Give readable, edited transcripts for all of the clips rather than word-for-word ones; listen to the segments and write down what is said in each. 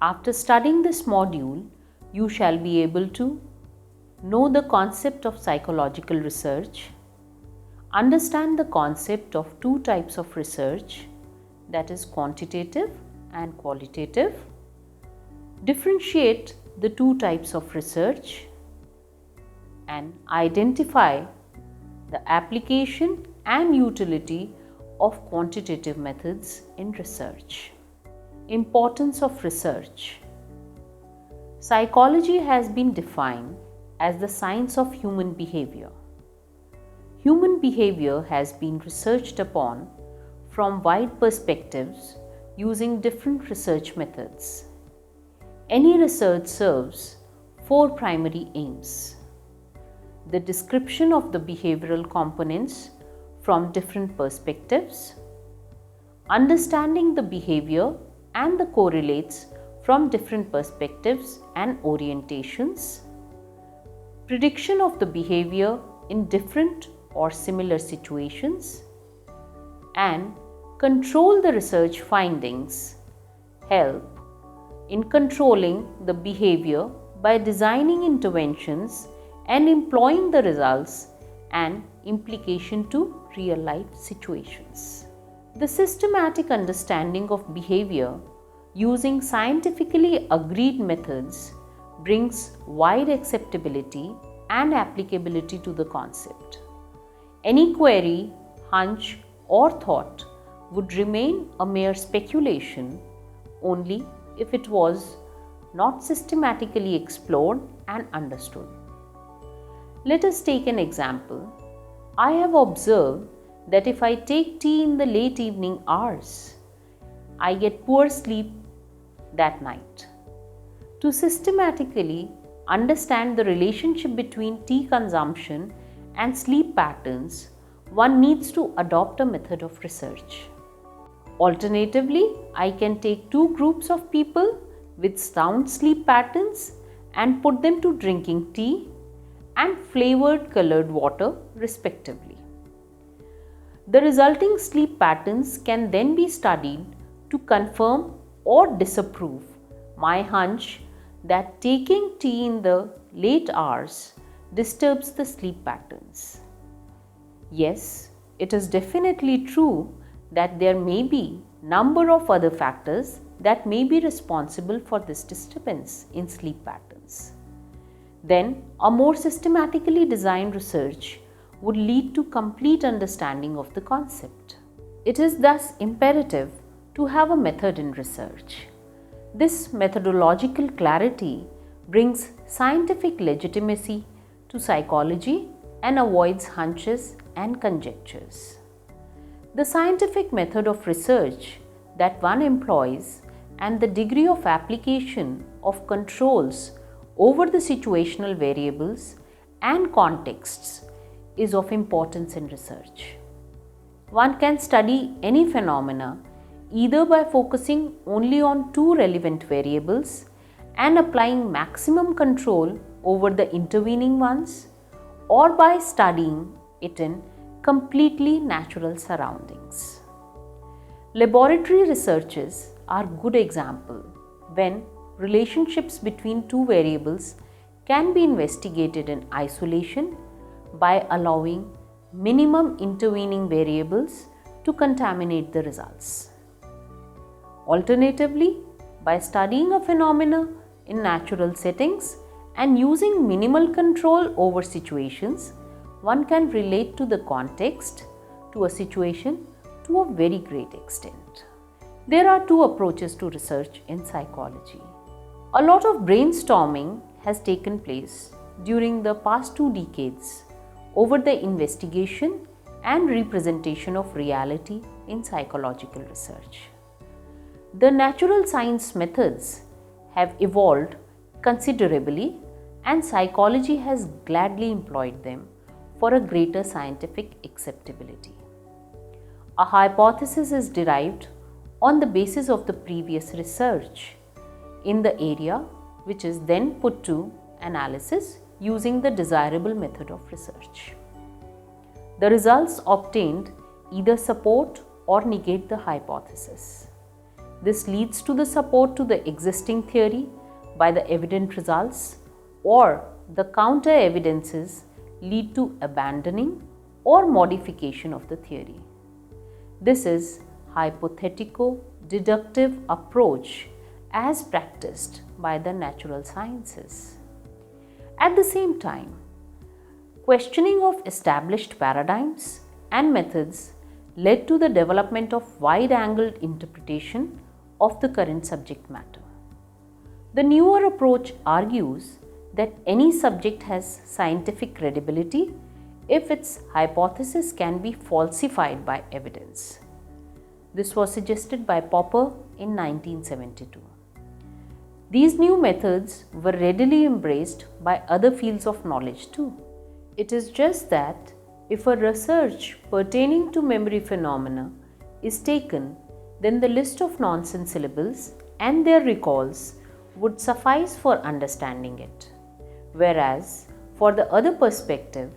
After studying this module, you shall be able to know the concept of psychological research, understand the concept of two types of research, that is quantitative and qualitative, differentiate the two types of research, and identify the application and utility of quantitative methods in research. Importance of research. Psychology has been defined as the science of human behavior. Human behavior has been researched upon from wide perspectives using different research methods. Any research serves four primary aims: the description of the behavioral components from different perspectives, understanding the behavior and the correlates from different perspectives and orientations, prediction of the behavior in different or similar situations, and control the research findings, help in controlling the behavior by designing interventions and employing the results and implication to real-life situations. The systematic understanding of behavior using scientifically agreed methods brings wide acceptability and applicability to the concept. Any query, hunch, or thought would remain a mere speculation only if it was not systematically explored and understood. Let us take an example. I have observed that if I take tea in the late evening hours, I get poor sleep that night. To systematically understand the relationship between tea consumption and sleep patterns, one needs to adopt a method of research. Alternatively, I can take two groups of people with sound sleep patterns and put them to drinking tea and flavored colored water respectively. The resulting sleep patterns can then be studied to confirm or disapprove my hunch that taking tea in the late hours disturbs the sleep patterns. Yes, it is definitely true that there may be number of other factors that may be responsible for this disturbance in sleep patterns. Then, a more systematically designed research would lead to complete understanding of the concept. It is thus imperative to have a method in research. This methodological clarity brings scientific legitimacy to psychology and avoids hunches and conjectures. The scientific method of research that one employs and the degree of application of controls over the situational variables and contexts is of importance in research. One can study any phenomena either by focusing only on two relevant variables and applying maximum control over the intervening ones, or by studying it in completely natural surroundings. Laboratory researches are good example when relationships between two variables can be investigated in isolation by allowing minimum intervening variables to contaminate the results. Alternatively, by studying a phenomena in natural settings and using minimal control over situations, one can relate to the context to a situation to a very great extent. There are two approaches to research in psychology. A lot of brainstorming has taken place during the past 2 decades over the investigation and representation of reality in psychological research. The natural science methods have evolved considerably, and psychology has gladly employed them for a greater scientific acceptability. A hypothesis is derived on the basis of the previous research in the area, which is then put to analysis using the desirable method of research. The results obtained either support or negate the hypothesis. this leads to the support to the existing theory by the evident results, or the counter evidences lead to abandoning or modification of the theory. This is hypothetico-deductive approach as practiced by the natural sciences. At the same time, questioning of established paradigms and methods led to the development of wide-angled interpretation of the current subject matter. The newer approach argues that any subject has scientific credibility if its hypothesis can be falsified by evidence. This was suggested by Popper in 1972. These new methods were readily embraced by other fields of knowledge too. It is just that if a research pertaining to memory phenomena is taken, then the list of nonsense syllables and their recalls would suffice for understanding it. Whereas, for the other perspective,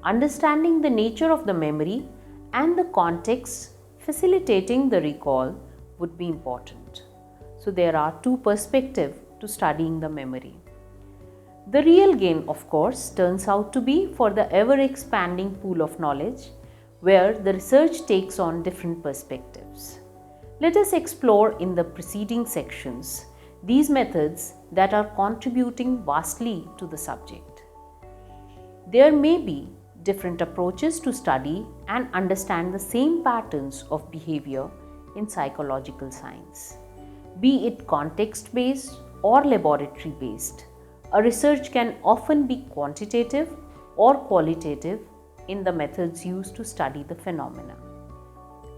understanding the nature of the memory and the context facilitating the recall would be important. So there are two perspectives to studying the memory. The real gain, of course, turns out to be for the ever-expanding pool of knowledge where the research takes on different perspectives. Let us explore in the preceding sections these methods that are contributing vastly to the subject. There may be different approaches to study and understand the same patterns of behavior in psychological science. Be it context-based or laboratory-based, a research can often be quantitative or qualitative in the methods used to study the phenomena.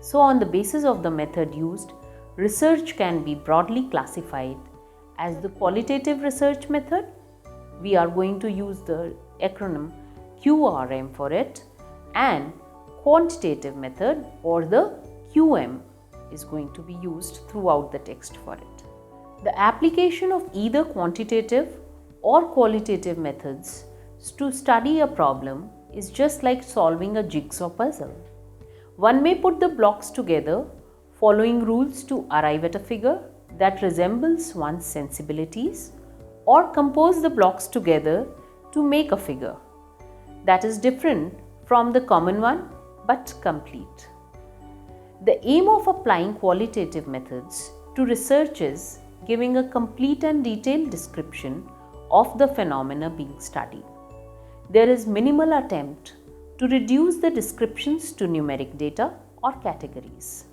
So, on the basis of the method used, research can be broadly classified as the qualitative research method. We are going to use the acronym QRM for it, and quantitative method, or the QM, is going to be used throughout the text for it. The application of either quantitative or qualitative methods to study a problem is just like solving a jigsaw puzzle. One may put the blocks together following rules to arrive at a figure that resembles one's sensibilities, or compose the blocks together to make a figure that is different from the common one but complete. The aim of applying qualitative methods to research is giving a complete and detailed description of the phenomena being studied. There is minimal attempt to reduce the descriptions to numeric data or categories.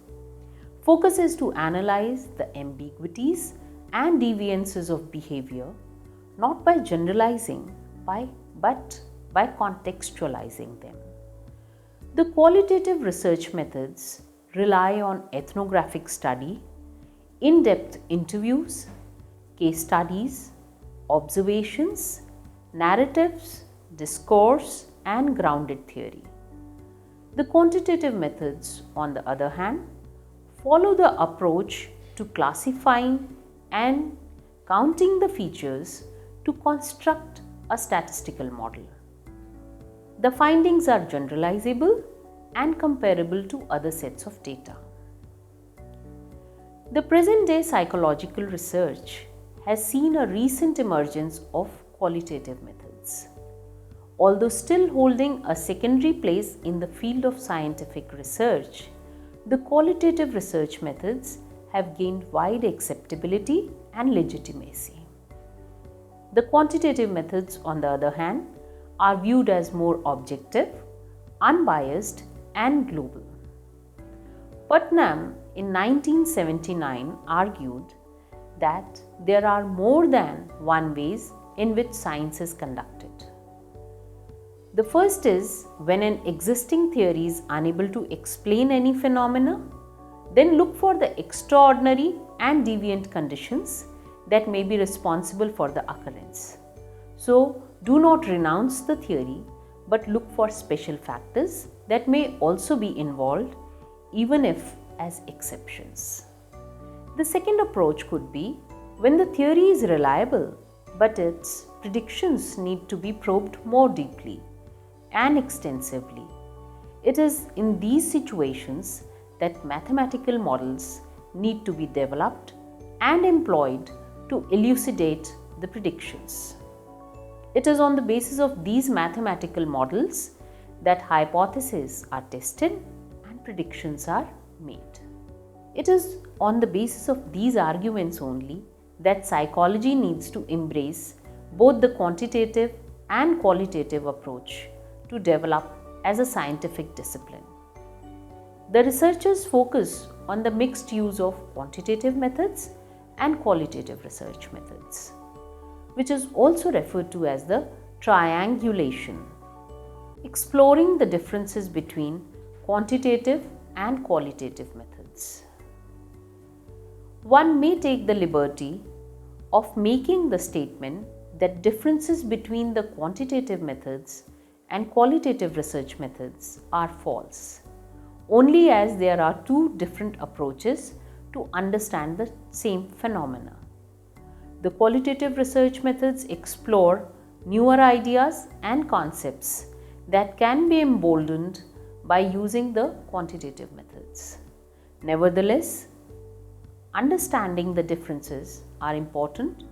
Focus is to analyze the ambiguities and deviances of behavior, not by generalizing, but by contextualizing them. The qualitative research methods rely on ethnographic study, in-depth interviews, case studies, observations, narratives, discourse, and grounded theory. The quantitative methods, on the other hand, follow the approach to classifying and counting the features to construct a statistical model. The findings are generalizable and comparable to other sets of data. The present-day psychological research has seen a recent emergence of qualitative methods. Although still holding a secondary place in the field of scientific research, the qualitative research methods have gained wide acceptability and legitimacy. The quantitative methods, on the other hand, are viewed as more objective, unbiased, and global. Putnam in 1979 argued that there are more than one ways in which science is conducted. The first is when an existing theory is unable to explain any phenomena, then look for the extraordinary and deviant conditions that may be responsible for the occurrence. So, do not renounce the theory, but look for special factors that may also be involved, even if as exceptions. The second approach could be when the theory is reliable, but its predictions need to be probed more deeply and extensively. It is in these situations that mathematical models need to be developed and employed to elucidate the predictions. It is on the basis of these mathematical models that hypotheses are tested and predictions are made. It is on the basis of these arguments only that psychology needs to embrace both the quantitative and qualitative approach to develop as a scientific discipline. The researchers focus on the mixed use of quantitative methods and qualitative research methods, which is also referred to as the triangulation, exploring the differences between quantitative and qualitative methods. One may take the liberty of making the statement that differences between the quantitative methods and qualitative research methods are false, only as there are two different approaches to understand the same phenomena. The qualitative research methods explore newer ideas and concepts that can be emboldened by using the quantitative methods. Nevertheless, understanding the differences are important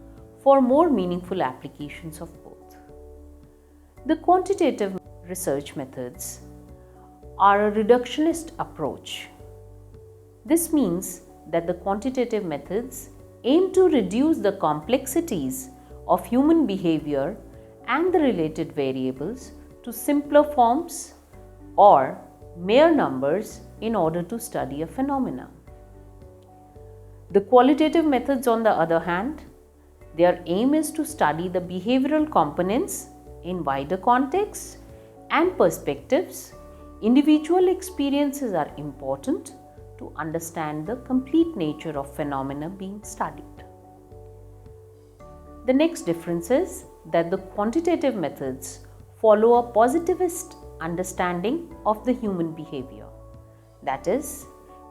for more meaningful applications of both. The quantitative research methods are a reductionist approach. This means that the quantitative methods aim to reduce the complexities of human behavior and the related variables to simpler forms or mere numbers in order to study a phenomena. The qualitative methods, on the other hand, their aim is to study the behavioral components in wider contexts and perspectives. Individual experiences are important to understand the complete nature of phenomena being studied. The next difference is that the quantitative methods follow a positivist understanding of the human behavior. That is,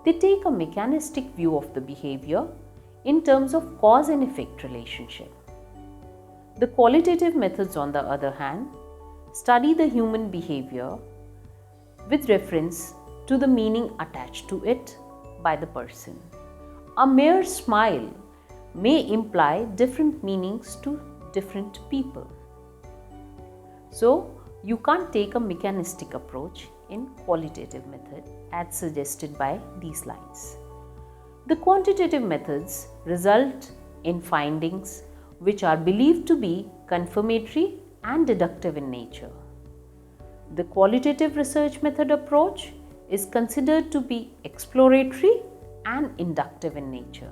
they take a mechanistic view of the behavior in terms of cause and effect relationship. The qualitative methods, on the other hand, study the human behavior with reference to the meaning attached to it by the person. A mere smile may imply different meanings to different people. So, you can't take a mechanistic approach in qualitative method as suggested by these lines. The quantitative methods result in findings which are believed to be confirmatory and deductive in nature. The qualitative research method approach is considered to be exploratory and inductive in nature.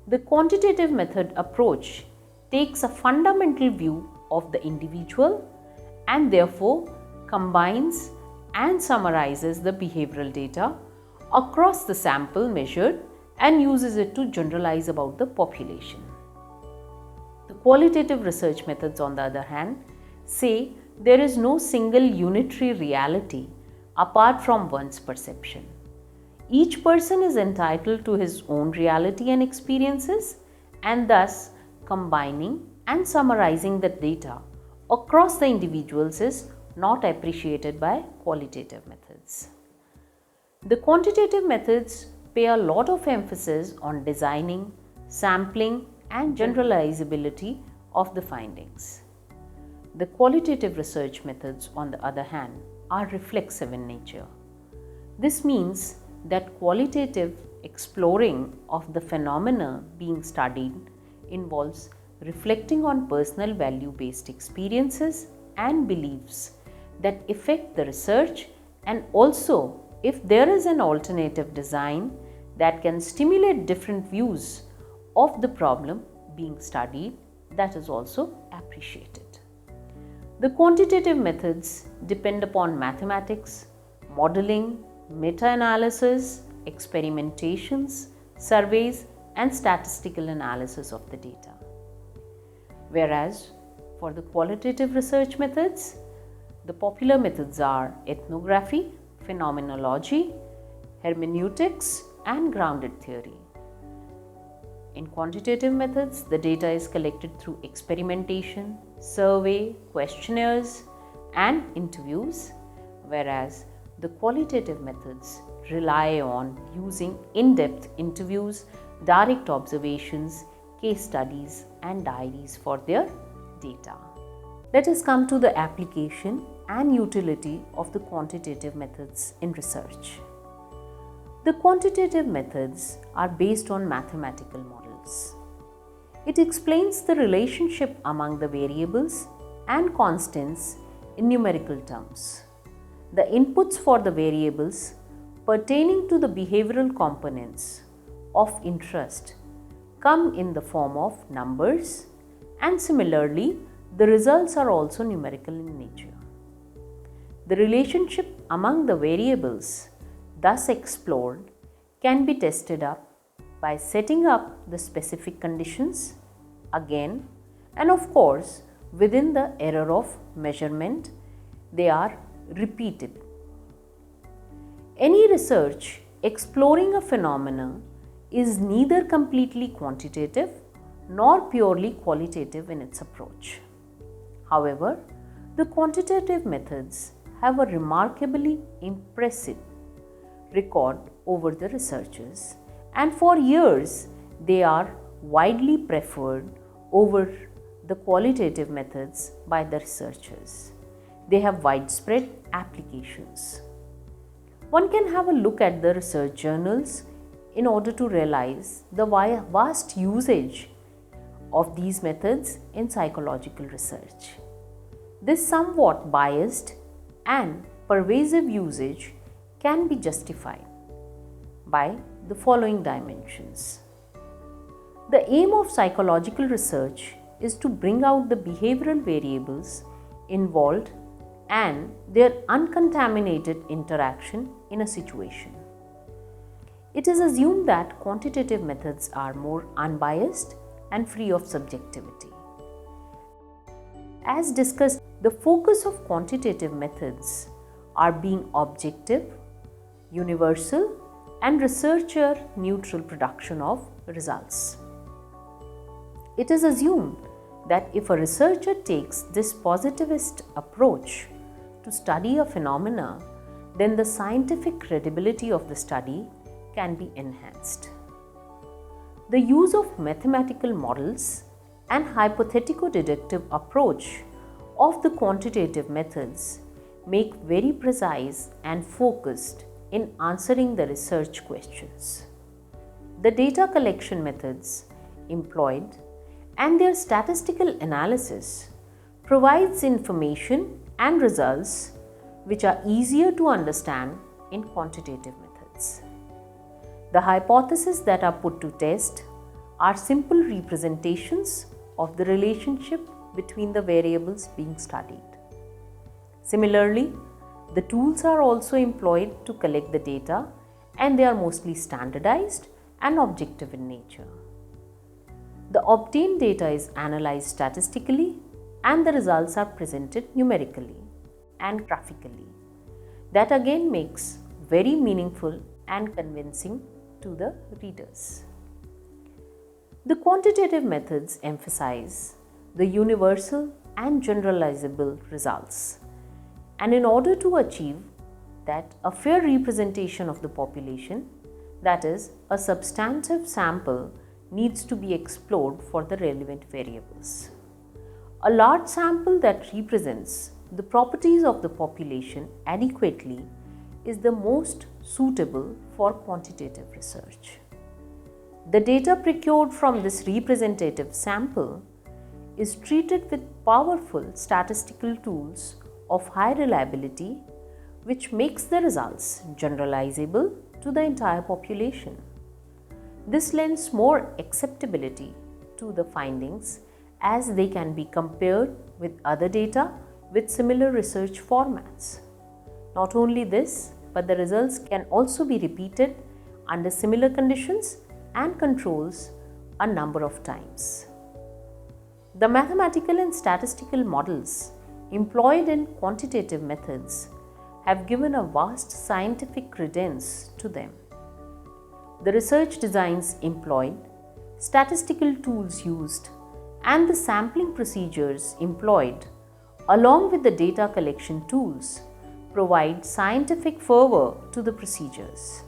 The quantitative method approach takes a fundamental view of the individual and therefore combines and summarizes the behavioral data across the sample measured and uses it to generalize about the population. The qualitative research methods, on the other hand, say there is no single unitary reality apart from one's perception. Each person is entitled to his own reality and experiences, and thus combining and summarizing the data across the individuals is not appreciated by qualitative methods. The quantitative methods pay a lot of emphasis on designing, sampling, and generalizability of the findings. The qualitative research methods, on the other hand, are reflexive in nature. This means that qualitative exploring of the phenomena being studied involves reflecting on personal value-based experiences and beliefs that affect the research, and also if there is an alternative design that can stimulate different views of the problem being studied, that is also appreciated. The quantitative methods depend upon mathematics, modeling, meta-analysis, experimentations, surveys, and statistical analysis of the data. Whereas for the qualitative research methods, the popular methods are ethnography, phenomenology, hermeneutics, and grounded theory. In quantitative methods, the data is collected through experimentation, survey, questionnaires, and interviews, whereas the qualitative methods rely on using in-depth interviews, direct observations, case studies, and diaries for their data. Let us come to the application and utility of the quantitative methods in research. The quantitative methods are based on mathematical models. It explains the relationship among the variables and constants in numerical terms. The inputs for the variables pertaining to the behavioral components of interest come in the form of numbers, and similarly, the results are also numerical in nature. The relationship among the variables thus explored can be tested up by setting up the specific conditions again, and of course within the error of measurement they are repeated. Any research exploring a phenomena is neither completely quantitative nor purely qualitative in its approach. However, the quantitative methods have a remarkably impressive record over the researchers, and for years they are widely preferred over the qualitative methods by the researchers. They have widespread applications. One can have a look at the research journals in order to realize the vast usage of these methods in psychological research. This somewhat biased and pervasive usage can be justified by the following dimensions. The aim of psychological research is to bring out the behavioral variables involved and their uncontaminated interaction in a situation. It is assumed that quantitative methods are more unbiased and free of subjectivity. As discussed, the focus of quantitative methods are being objective, universal, and researcher-neutral production of results. It is assumed that if a researcher takes this positivist approach to study a phenomena, then the scientific credibility of the study can be enhanced. The use of mathematical models and hypothetico-deductive approach of the quantitative methods make very precise and focused in answering the research questions. The data collection methods employed and their statistical analysis provides information and results which are easier to understand in quantitative methods. The hypotheses that are put to test are simple representations of the relationship between the variables being studied. Similarly, the tools are also employed to collect the data, and they are mostly standardized and objective in nature. The obtained data is analyzed statistically, and the results are presented numerically and graphically. That again makes very meaningful and convincing to the readers. The quantitative methods emphasize the universal and generalizable results, and in order to achieve that, a fair representation of the population, that is, a substantive sample, needs to be explored for the relevant variables. A large sample that represents the properties of the population adequately is the most suitable for quantitative research. The data procured from this representative sample is treated with powerful statistical tools of high reliability, which makes the results generalizable to the entire population. This lends more acceptability to the findings as they can be compared with other data with similar research formats. Not only this, but the results can also be repeated under similar conditions and controls a number of times. The mathematical and statistical models employed in quantitative methods have given a vast scientific credence to them. The research designs employed, statistical tools used, and the sampling procedures employed, along with the data collection tools, provide scientific fervor to the procedures.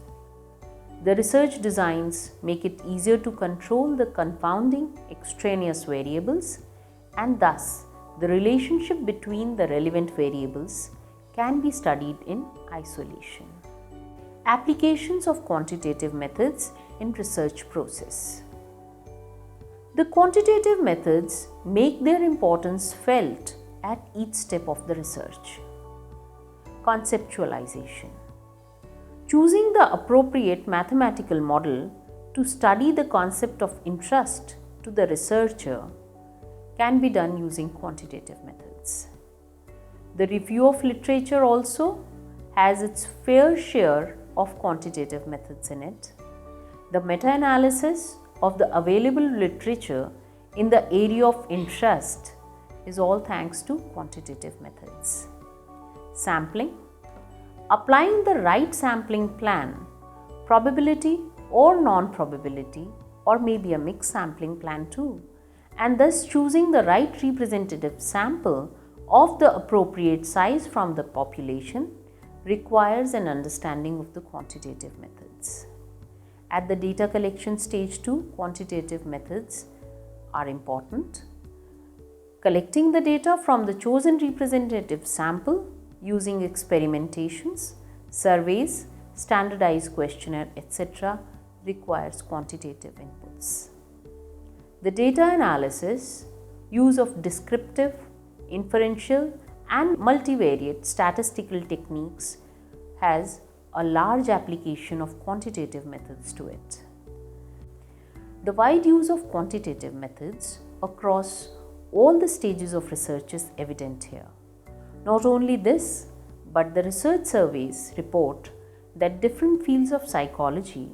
The research designs make it easier to control the confounding extraneous variables, and thus the relationship between the relevant variables can be studied in isolation. Applications of quantitative methods in research process. The quantitative methods make their importance felt at each step of the research. Conceptualization. Choosing the appropriate mathematical model to study the concept of interest to the researcher can be done using quantitative methods. The review of literature also has its fair share of quantitative methods in it. The meta-analysis of the available literature in the area of interest is all thanks to quantitative methods. Sampling. Applying the right sampling plan, probability or non-probability, or maybe a mixed sampling plan too, and thus choosing the right representative sample of the appropriate size from the population requires an understanding of the quantitative methods. At the data collection stage too, quantitative methods are important. Collecting the data from the chosen representative sample using experimentations, surveys, standardized questionnaire, etc. requires quantitative inputs. The data analysis, use of descriptive, inferential and multivariate statistical techniques has a large application of quantitative methods to it. The wide use of quantitative methods across all the stages of research is evident here. Not only this, but the research surveys report that different fields of psychology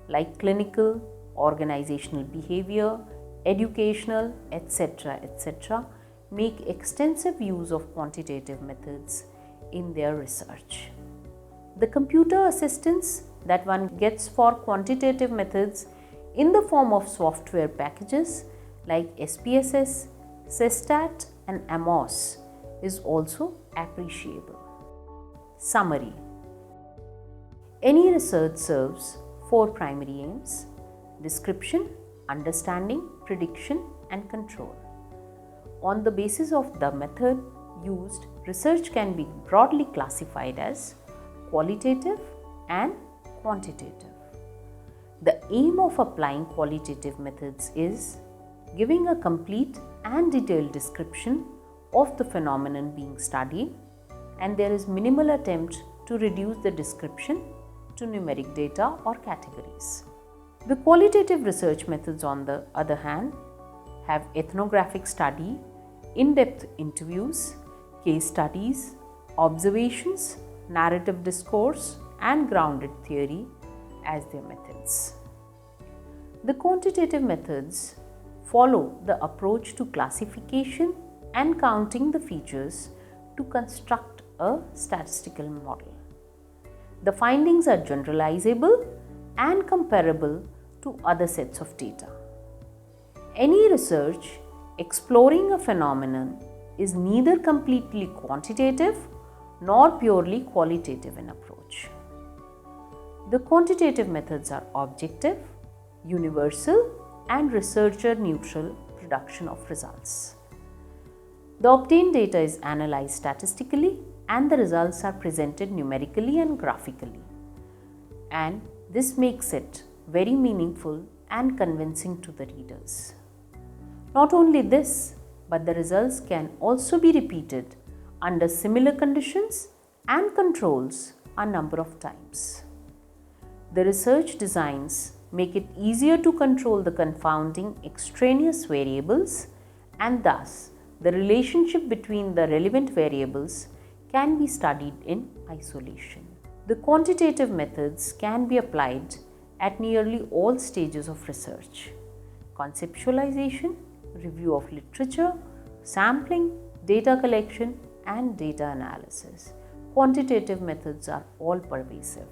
like clinical, organizational behavior, educational, etc. make extensive use of quantitative methods in their research. The computer assistance that one gets for quantitative methods in the form of software packages like SPSS, SysStat and AMOS is also appreciable. Summary. Any research serves 4 primary aims: description, understanding, prediction and control. On the basis of the method used, research can be broadly classified as qualitative and quantitative. The aim of applying qualitative methods is giving a complete and detailed description of the phenomenon being studied, and there is minimal attempt to reduce the description to numeric data or categories. The qualitative research methods, on the other hand, have ethnographic study, in-depth interviews, case studies, observations, narrative discourse, and grounded theory as their methods. The quantitative methods follow the approach to classification and counting the features to construct a statistical model. The findings are generalizable and comparable to other sets of data. Any research exploring a phenomenon is neither completely quantitative nor purely qualitative in approach. The quantitative methods are objective, universal, and researcher-neutral production of results. The obtained data is analyzed statistically and the results are presented numerically and graphically. And this makes it very meaningful and convincing to the readers. Not only this, but the results can also be repeated under similar conditions and controls a number of times. The research designs make it easier to control the confounding extraneous variables, and thus the relationship between the relevant variables can be studied in isolation. The quantitative methods can be applied at nearly all stages of research: conceptualization, review of literature, sampling, data collection, and data analysis. Quantitative methods are all pervasive.